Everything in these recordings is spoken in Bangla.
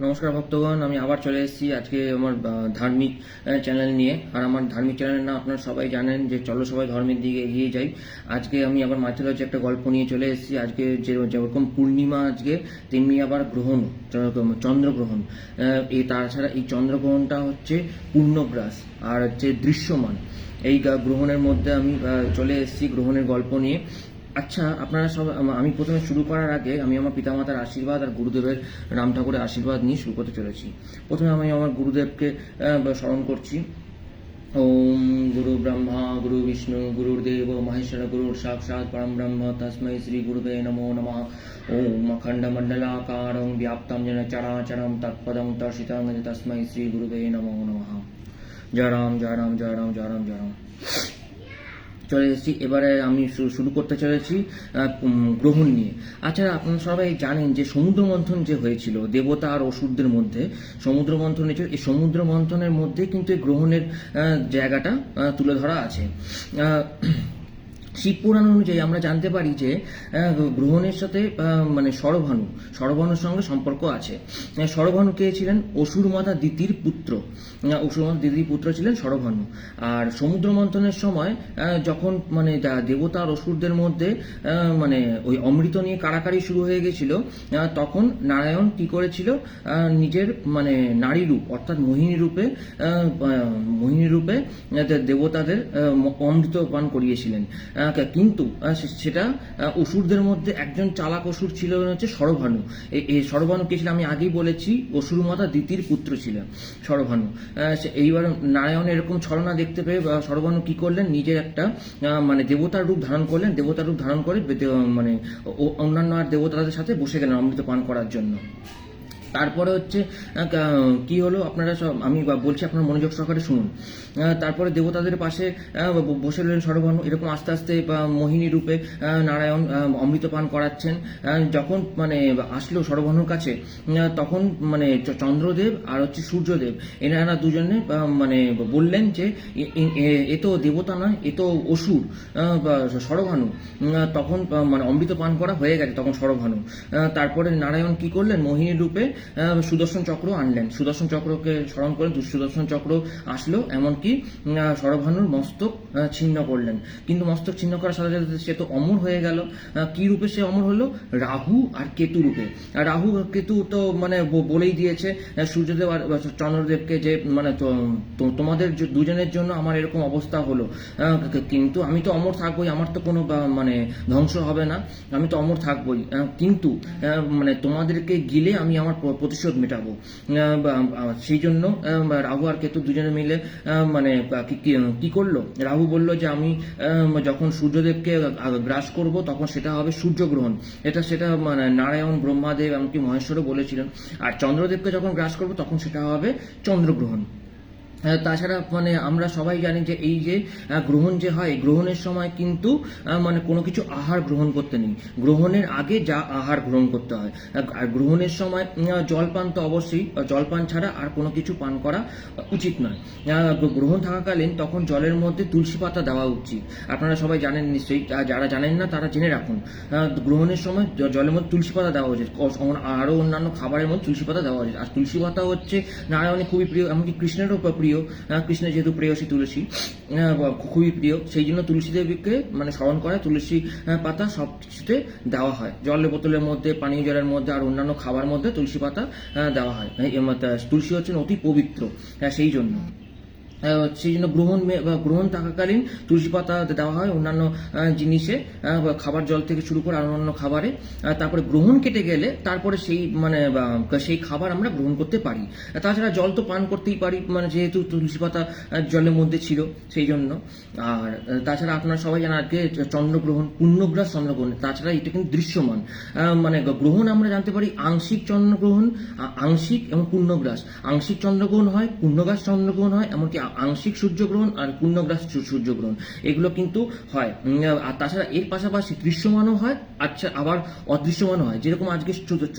নমস্কার ভক্তগণ, আমি আবার চলে এসেছি আজকে আমার ধার্মিক চ্যানেল নিয়ে। আর আমার ধার্মিক চ্যানেলের নাম আপনারা সবাই জানেন যে চলো সবাই ধর্মের দিকে এগিয়ে যাই। আজকে আমি আবার মাইথোলজি একটা গল্প নিয়ে চলে এসেছি। আজকে যেরকম পূর্ণিমা আজকে, তেমনি আবার গ্রহণ, চন্দ্রগ্রহণ। তাছাড়া এই চন্দ্রগ্রহণটা হচ্ছে পূর্ণগ্রাস আর হচ্ছে দৃশ্যমান। এই গ্রহণের মধ্যে আমি চলে এসেছি গ্রহণের গল্প নিয়ে। আচ্ছা, আপনারা সব, আমি প্রথমে শুরু করার আগে আমি আমার পিতামাতার আশীর্বাদ আর গুরুদেবের রাম ঠাকুরের আশীর্বাদ নিয়ে শুরু করতে চলেছি। প্রথমে আমি আমার গুরুদেবকে স্মরণ করছি। ওম গুরু ব্রহ্মা গুরু বিষ্ণু গুরুর্দেব মহেশ্বর গুরুর সাক্ষাৎ পরম ব্রহ্ম তস্मै শ্রী গুরুবে নমো নমঃ। ওম অখণ্ডমণ্ডলাকারং ব্যাপ্তং যেন চরাচরং তৎপদং দর্শিতং তস্मै শ্রী গুরুবে নমো নমঃ। জয় রাম, জয় রাম, জয় রাম, জয় রাম, জয় রাম। চলে এসেছি, এবারে আমি শুরু করতে চলেছি গ্রহণ নিয়ে। আচ্ছা, আপনারা সবাই জানেন যে সমুদ্র মন্থন যে হয়েছিল দেবতা আর অসুরদের মধ্যে, সমুদ্র মন্থন হয়েছিল। এই সমুদ্র মন্থনের মধ্যে কিন্তু এই গ্রহণের জায়গাটা তুলে ধরা আছে। শিব পুরাণ অনুযায়ী আমরা জানতে পারি যে গ্রহণের সাথে মানে সরভানুর সঙ্গে সম্পর্ক আছে। সরভানু কে ছিলেন? অসুর মাতা দিতির পুত্র। অসুর মাতা দিতির পুত্র ছিলেন সরভানু। আর সমুদ্র মন্থনের সময় যখন মানে দেবতা আর অসুরদের মধ্যে মানে ওই অমৃত নিয়ে কাড়াকাড়ি শুরু হয়ে গেছিল, তখন নারায়ণ কি করেছিল? নিজের মানে নারী রূপ অর্থাৎ মোহিনী রূপে দেবতাদের অমৃত পান করিয়েছিলেন। কিন্তু সেটা অসুরদের মধ্যে একজন চালাক অসুর ছিল হচ্ছে সরভানু। এই সরভানু কে ছিল? আমি আগেই বলেছি, অসুর মাতা দিতির পুত্র ছিলেন সরভানু। এইবার নারায়ণ এরকম ছলনা দেখতে পেয়ে সরভানু কি করলেন? নিজের একটা মানে দেবতার রূপ ধারণ করলেন। দেবতার রূপ ধারণ করে মানে অন্যান্য আর দেবতাদের সাথে বসে গেলেন অমৃত পান করার জন্য। তারপরে হচ্ছে কি হলো, আপনারা সব আমি বলছি, আপনারা মনোযোগ সহকারে শুনুন। তারপরে দেবতাদের পাশে বসে রইলেন সরভানু। এরকম আস্তে আস্তে মোহিনী রূপে নারায়ণ অমৃত পান করাচ্ছেন। যখন মানে আসলো সরভানুর কাছে, তখন মানে চন্দ্রদেব আর হচ্ছে সূর্যদেব, এনারা দুজনে মানে বললেন যে এ তো দেবতা নয়, এ তো অসুর সরভানু। তখন মানে অমৃত পান করা হয়ে গেছে তখন সরভানু। তারপরে নারায়ণ কি করলেন? মোহিনী রূপে সুদর্শন চক্র আনলেন। সুদর্শন চক্রকে স্মরণ করে সুদর্শন চক্র আসলো, এমনকি সরভানুর মস্তক ছিন্ন করলেন। কিন্তু মস্তক ছিন্ন করার সাথে সাথে সে তো অমর হয়ে গেল। কি রূপে সে অমর হলো? রাহু আর কেতু রূপে। রাহু কেতু তো মানে বলেই দিয়েছে সূর্যদেব আর চন্দ্রদেবকে যে মানে তোমাদের দুজনের জন্য আমার এরকম অবস্থা হলো, কিন্তু আমি তো অমর থাকবোই, আমার তো কোনো মানে ধ্বংস হবে না, আমি তো অমর থাকবোই। কিন্তু মানে তোমাদেরকে গিলে আমি আমার প্রতিশোধ মেটাবো। সেই জন্য রাহু আর কেতু দুজনে মিলে মানে কি করলো? রাহু বলল যে আমি যখন সূর্যদেবকে গ্রাস করব তখন সেটা হবে সূর্যগ্রহণ। সেটা মানে নারায়ণ, ব্রহ্মাদেব, এমনকি মহেশ্বরও বলেছিলেন। আর চন্দ্রদেবকে যখন গ্রাস করব তখন সেটা হবে চন্দ্রগ্রহণ। তাছাড়া মানে আমরা সবাই জানি যে এই যে গ্রহণ যে হয়, গ্রহণের সময় কিন্তু মানে কোনো কিছু আহার গ্রহণ করতে নেই। গ্রহণের আগে যা আহার গ্রহণ করতে হয়। আর গ্রহণের সময় জলপান তো অবশ্যই, জলপান ছাড়া আর কোনো কিছু পান করা উচিত নয়। গ্রহণ থাকাকালীন তখন জলের মধ্যে তুলসী পাতা দেওয়া উচিত। আপনারা সবাই জানেন নিশ্চয়ই, যারা জানেন না তারা জেনে রাখুন। গ্রহণের সময় জলের মধ্যে তুলসী পাতা দেওয়া উচিত। আরও অন্যান্য খাবারের মধ্যে তুলসী পাতা দেওয়া উচিত। আর তুলসী পাতা হচ্ছে নারায়ণের খুবই প্রিয়, এমনকি কৃষ্ণেরও প্রিয়। কৃষ্ণের যেহেতু প্রেয়সী তুলসী, খুবই প্রিয়, সেই জন্য তুলসী দেবীকে মানে স্মরণ করে তুলসী পাতা সব কিছুতে দেওয়া হয়। জলের বোতলের মধ্যে, পানীয় জলের মধ্যে আর অন্যান্য খাবার মধ্যে তুলসী পাতা দেওয়া হয়। তুলসী হচ্ছেন অতি পবিত্র, সেই জন্য সেই জন্য গ্রহণ থাকাকালীন তুলসী পাতা দেওয়া হয় অন্যান্য জিনিসে, খাবার জল থেকে শুরু করে আর অন্যান্য খাবারে। তারপরে গ্রহণ কেটে গেলে তারপরে সেই মানে সেই খাবার আমরা গ্রহণ করতে পারি। তাছাড়া জল তো পান করতেই পারি, মানে যেহেতু তুলসী পাতা জলের মধ্যে ছিল সেই জন্য। আর তাছাড়া আপনারা সবাই জানেন আজকে চন্দ্রগ্রহণ, পূর্ণগ্রাস চন্দ্রগ্রহণ। তাছাড়া এটা কিন্তু দৃশ্যমান মানে গ্রহণ আমরা জানতে পারি আংশিক চন্দ্রগ্রহণ, আংশিক এবং পূর্ণগ্রাস। আংশিক চন্দ্রগ্রহণ হয়, পূর্ণগ্রাস চন্দ্রগ্রহণ হয়, এমনকি আংশিক সূর্যগ্রহণ আর পূর্ণগ্রাস সূর্যগ্রহণ এগুলো কিন্তু হয়। আর তাছাড়া এর পাশাপাশি দৃশ্যমানও হয়, আচ্ছা আবার অদৃশ্যমানও হয়। যেরকম আজকে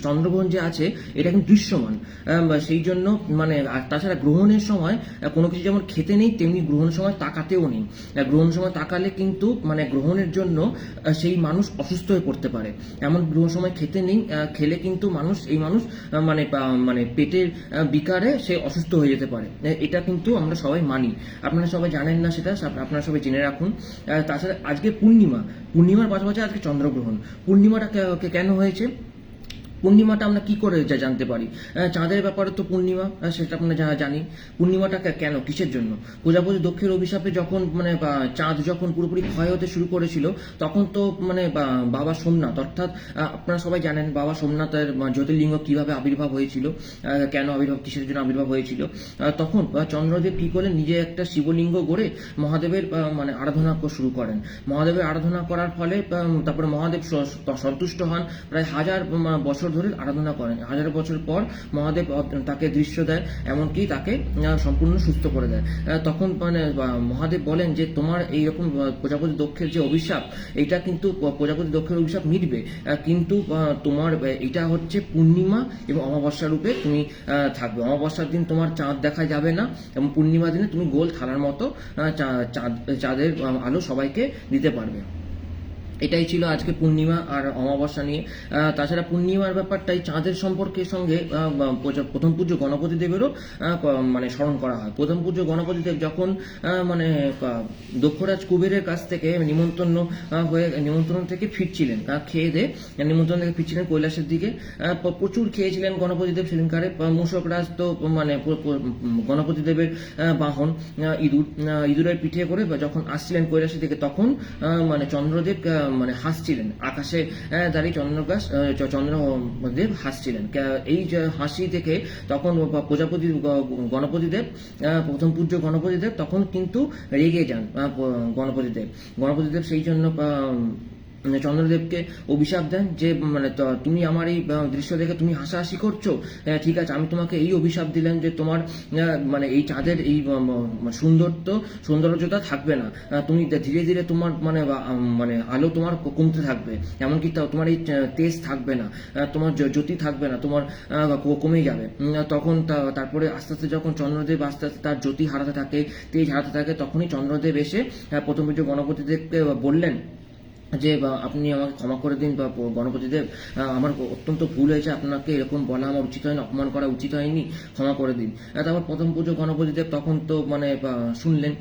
চন্দ্রগ্রহণ যে আছে এটা কিন্তু দৃশ্যমান, সেই জন্য মানে আর তাছাড়া গ্রহণের সময় কোনো কিছু যেমন খেতে নেই, তেমনি গ্রহণের সময় তাকাতেও নেই। গ্রহণের সময় তাকালে কিন্তু মানে গ্রহণের জন্য সেই মানুষ অসুস্থ হয়ে পড়তে পারে। এমন গ্রহণ সময় খেতে নেই, খেলে কিন্তু মানুষ মানে মানে পেটের বিকারে সে অসুস্থ হয়ে যেতে পারে। এটা কিন্তু আমরা সবাই মানি, আপনারা সবাই জানেন না সেটা, আপনারা সবাই জেনে রাখুন। তাছাড়া আজকে পূর্ণিমার পাশাপাশি আজকে চন্দ্রগ্রহণ। পূর্ণিমাটা কেন হয়েছে, পূর্ণিমাটা আমরা কি করে জানতে পারি? চাঁদের ব্যাপারে তো পূর্ণিমা, সেটা আমরা জানি। পূর্ণিমাটা কেন, কিসের জন্য? প্রজাপতি দক্ষের অভিশাপে যখন মানে চাঁদ যখন পুরোপুরি ক্ষয় হতে শুরু করেছিল, তখন তো মানে বাবা সোমনাথ, অর্থাৎ আপনারা সবাই জানেন বাবা সোমনাথের জ্যোতির্লিঙ্গ কিভাবে আবির্ভাব হয়েছিল, কেন আবির্ভাব, কিসের জন্য আবির্ভাব হয়েছিল। তখন চন্দ্রদেব কি করলেন, নিজে একটা শিবলিঙ্গ গড়ে মহাদেবের মানে আরাধনা শুরু করেন। মহাদেবের আরাধনা করার ফলে তারপরে মহাদেব সন্তুষ্ট হন, প্রায় 1000 বছর ধরে আরাধনা করেন। 1000 বছর পর মহাদেব তাকে দৃশ্য দেয়, এমনকি তাকে সম্পূর্ণ সুস্থ করে দেয়। তখন মানে মহাদেব বলেন যে তোমার এইরকম প্রজাপতি দক্ষের যে অভিশাপ, এটা কিন্তু প্রজাপতি দক্ষের অভিশাপ মিটবে, কিন্তু তোমার এটা হচ্ছে পূর্ণিমা এবং অমাবস্যা রূপে তুমি থাকবে। অমাবস্যার দিন তোমার চাঁদ দেখা যাবে না, এবং পূর্ণিমা দিনে তুমি গোল থালার মতো চাঁদের আলো সবাইকে দিতে পারবে। এটাই ছিল আজকে পূর্ণিমা আর অমাবস্যা নিয়ে। তাছাড়া পূর্ণিমার ব্যাপারটাই চাঁদের সম্পর্কের সঙ্গে প্রথম পূজ্য গণপতি দেবেরও মানে স্মরণ করা হয়। প্রথম পূজ্য গণপতি দেব যখন মানে দক্ষরাজ কুবেরের কাছ থেকে নিমন্ত্রণ থেকে ফিরছিলেন, খেয়ে দিয়ে নিমন্ত্রণ থেকে ফিরছিলেন কৈলাসের দিকে, প্রচুর খেয়েছিলেন গণপতি দেব সেদিনকারে। মূষকরাজ তো মানে গণপতি দেবের বাহন ইঁদুরের পিঠে করে যখন আসছিলেন কৈলাসের দিকে, তখন মানে চন্দ্রদেব মানে হাসছিলেন, আকাশে দাঁড়িয়ে চন্দ্রদেব হাসছিলেন। এই যে হাসি দেখে তখন গণপতি দেব, প্রথম পূজ্য গণপতি দেব তখন কিন্তু রেগে যান। গণপতি দেব সেই জন্য চন্দ্রদেবকে অভিশাপ দেন যে মানে তুমি আমার এই দৃশ্য দেখে তুমি হাসাহাসি করছো, ঠিক আছে আমি তোমাকে এই অভিশাপ দিলাম যে তোমার মানে এই চাঁদের এই সৌন্দর্যতা থাকবে না, তুমি ধীরে ধীরে তোমার মানে আলো তোমার কমতে থাকবে, এমনকি তোমার এই তেজ থাকবে না, তোমার জ্যোতি থাকবে না, তোমার কমে যাবে। তখন তারপরে আস্তে আস্তে যখন চন্দ্রদেব আস্তে আস্তে তার জ্যোতি হারাতে থাকে, তেজ হারাতে থাকে, তখনই চন্দ্রদেব এসে প্রথম পূজ্য গণপতি দেবকে বললেন যে আপনি আমাকে ক্ষমা করে দিন বা গণপতি দেব, আমার অত্যন্ত ভুল হয়েছে, আপনাকে এরকম বলা আমার উচিত হয়নি, অপমান করা উচিত হয়নি, ক্ষমা করে দিন। তারপর প্রথম পুজো গণপতি দেব তখন তো মানে শুনলেন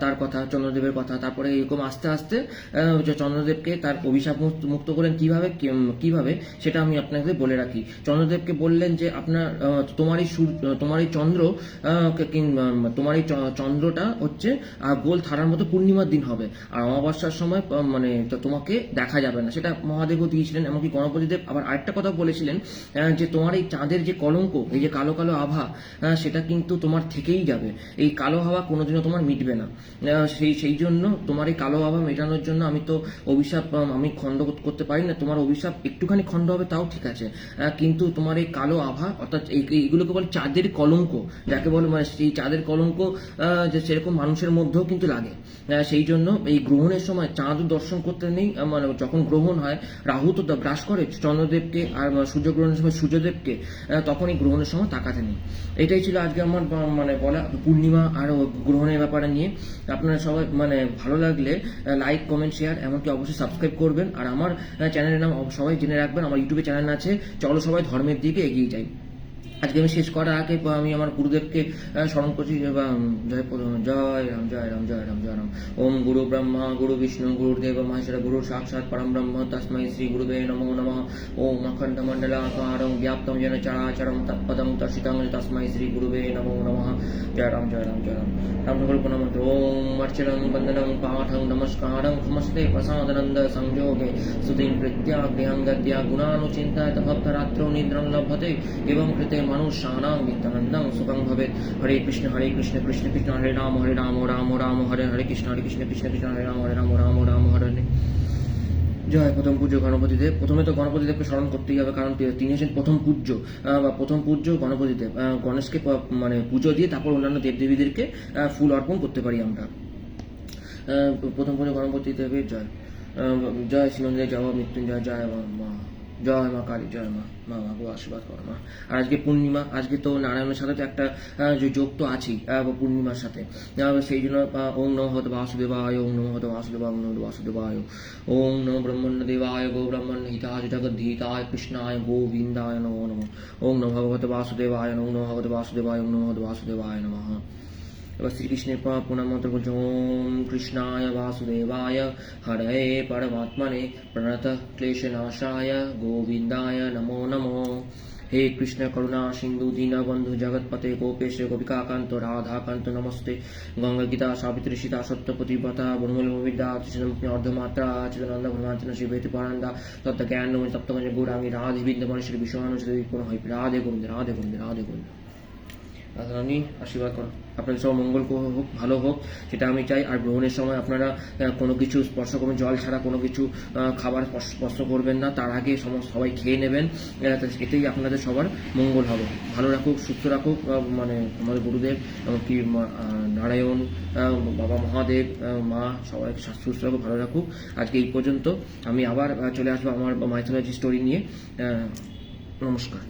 তার কথা, চন্দ্রদেবের কথা। তারপরে এরকম আস্তে আস্তে চন্দ্রদেবকে তার অভিশাপ মুক্ত করেন। কিভাবে সেটা আমি আপনাকে বলে রাখি। চন্দ্রদেবকে বললেন যে তোমার এই চন্দ্রটা হচ্ছে গোল থারার মতো পূর্ণিমার দিন হবে, আর অমাবস্যার সময় মানে তোমাকে দেখা যাবে না, সেটা মহাদেবও দিয়েছিলেন। এমনকি গণপতিদেব আবার আরেকটা কথা বলেছিলেন যে তোমার এই চাঁদের যে কলঙ্ক, এই যে কালো কালো আভা, সেটা কিন্তু তোমার থেকেই যাবে, এই কালো হাওয়া কোনোদিনও তোমার মিটবে না। সেই জন্য তোমার এই কালো আভা মেটানোর জন্য আমি তো অভিশাপ আমি খণ্ড করতে পারি না, তোমার অভিশাপ একটুখানি খণ্ড হবে তাও ঠিক আছে, কিন্তু তোমার এই কালো আভা অর্থাৎ এইগুলোকে বলে চাঁদের কলঙ্ক, যাকে বলে মানে সেই চাঁদের কলঙ্ক যে সেরকম মানুষের মধ্যেও কিন্তু লাগে। সেই জন্য এই গ্রহণের সময় চাঁদ দর্শন করতে নেই, মানে যখন গ্রহণ হয় রাহু তো গ্রাস করে চন্দ্রদেবকে, আর সূর্যগ্রহণের সময় সূর্যদেবকে, তখন এই গ্রহণের সময় তাকাতে নেই। এটাই ছিল আজকে আমার মানে বলা পূর্ণিমা আর গ্রহণের ব্যাপারে নিয়ে। আপনারা সবাই মানে ভালো লাগলে লাইক, কমেন্ট, শেয়ার, এমনকি অবশ্যই সাবস্ক্রাইব করবেন। আর আমার চ্যানেলের নাম সবাই জেনে রাখবেন, আমার ইউটিউবে চ্যানেল আছে চলো সবাই ধর্মের দিকে এগিয়ে যাই। আজকে আমি শেষ করার আগে আমি আমার গুরুদেবকে স্মরণ করছি। জয় রাম জয় রাম জয় রাম জয় রাম। ওম গুরু ব্রহ্মা গুরু বিষ্ণু গুরুদেব মহেশ্বর গুরু সাক্ষাৎ পরম ব্রহ্ম তস্मै শ্রী গুরুবে নমো নমঃ। ওম অখণ্ড মণ্ডলাকারং ব্যাপ্তং যেন চরাচরং তৎপদং দর্শিতং তস্मै শ্রী গুরুবে নমো নমঃ। জয় রাম জয় রাম জয় রাম। রামনগর মন্ত্র ওম অর্চনং বন্দনং পাঠং নমস্কারং নমস্তে প্রসাদানন্দ সংযোগে সুতিং প্রত্যা গৃহং গদ্যা গুণানুচিন্তায় ভক্তরাত্রো নিদ্রং লভতে এবং কৃতে মানুষানাং নিত্যানন্দং সুখং ভবেৎ। হরে কৃষ্ণ কৃষ্ণ কৃষ্ণ হরে রাম রাম রাম হরে হরে কৃষ্ণ কৃষ্ণ কৃষ্ণ হরে রাম রাম রাম হরে হরে। জয় প্রথম পূজ্য গণপতিদেব। প্রথমে তো গণপতিদেবকে স্মরণ করতেই হবে, কারণ তিনি হচ্ছেন প্রথম পূজ্য বা প্রথম পূজ্য গণপতিদেব। গণেশকে মানে পুজো দিয়ে তারপর অন্যান্য দেবদেবীদেরকে ফুল অর্পণ করতে পারি আমরা। প্রথম পূজ্য গণপতি দেবের জয়। জয় শ্রীমন্দিরে জয় মৃত্যুঞ্জয়, জয় মা, জয় মা কালী, জয় মা, মা গো আশীর্বাদ করো মা। আর আজকে পূর্ণিমা, আজকে তো নারায়ণের সাথে তো একটা যে যোগ তো আছেই পূর্ণিমার সাথে, সেই জন্য ওং নমঃ ভগবতে বাসুদেবায়, ওং নমঃ ভগবতে বাসুদেবায়, ওং নমঃ বাসুদেবায়, ওং নমঃ ব্রহ্মণ্য দেবায় গো ব্রহ্মণ্য হিতায় জগদ্ধিতায় কৃষ্ণায় গোবিন্দায় নমো নমঃ। ওং নমঃ ভগবতে বাসুদেবায়, ওং নমঃ ভগবতে বাসুদেবায়, ওং নমঃ ভগবতে বাসুদেবায় নমঃ। এবার শ্রীকৃষ্ণের প্রণাম মন্ত্র বলছে, ওম কৃষ্ণায় বাসুদেবায় হরে পরমাত্মনে প্রণত ক্লেশনাশায় গোবিন্দায় নমো নমো। হে কৃষ্ণ করুণা সিন্ধু দীনবন্ধু জগৎপতে গোপেশ গোপিকাকান্ত রাধাকান্ত নমস্তে। গঙ্গা গীতা সাবিত্রী সীতা সত্যপতিব্রতা বনমূলবিদ্যা চিদমুক্তি অর্ধমাত্রা চিদানন্দ ভ্রমাঞ্চন শিবেতি পরান্দা তত্ত্ব জ্ঞান তপ্তগঞ্জ গৌরাঙ্গী রাধে বিন্দমণি শ্রী বিশ্বমানুষী কোন হয় রাধে গোবিন্দ, রাধে গোবিন্দ, রাধে গোবিন্দ। রাধারানী আশীর্বাদ করো, আপনাদের সব মঙ্গল হোক, ভালো হোক, সেটা আমি চাই। আর গ্রহণের সময় আপনারা কোনো কিছু স্পর্শ করবেন, জল ছাড়া কোনো কিছু খাবার স্পর্শ করবেন না, তার আগে সবাই খেয়ে নেবেন, এতেই আপনাদের সবার মঙ্গল হবে। ভালো রাখুক, সুস্থ রাখুক মানে আমাদের গুরুদেব, এমনকি নারায়ণ, বাবা মহাদেব, মা, সবাই সুস্থ রাখুক, ভালো রাখুক। আজকে এই পর্যন্ত, আমি আবার চলে আসবো আমার মাইথোলজি স্টোরি নিয়ে। নমস্কার।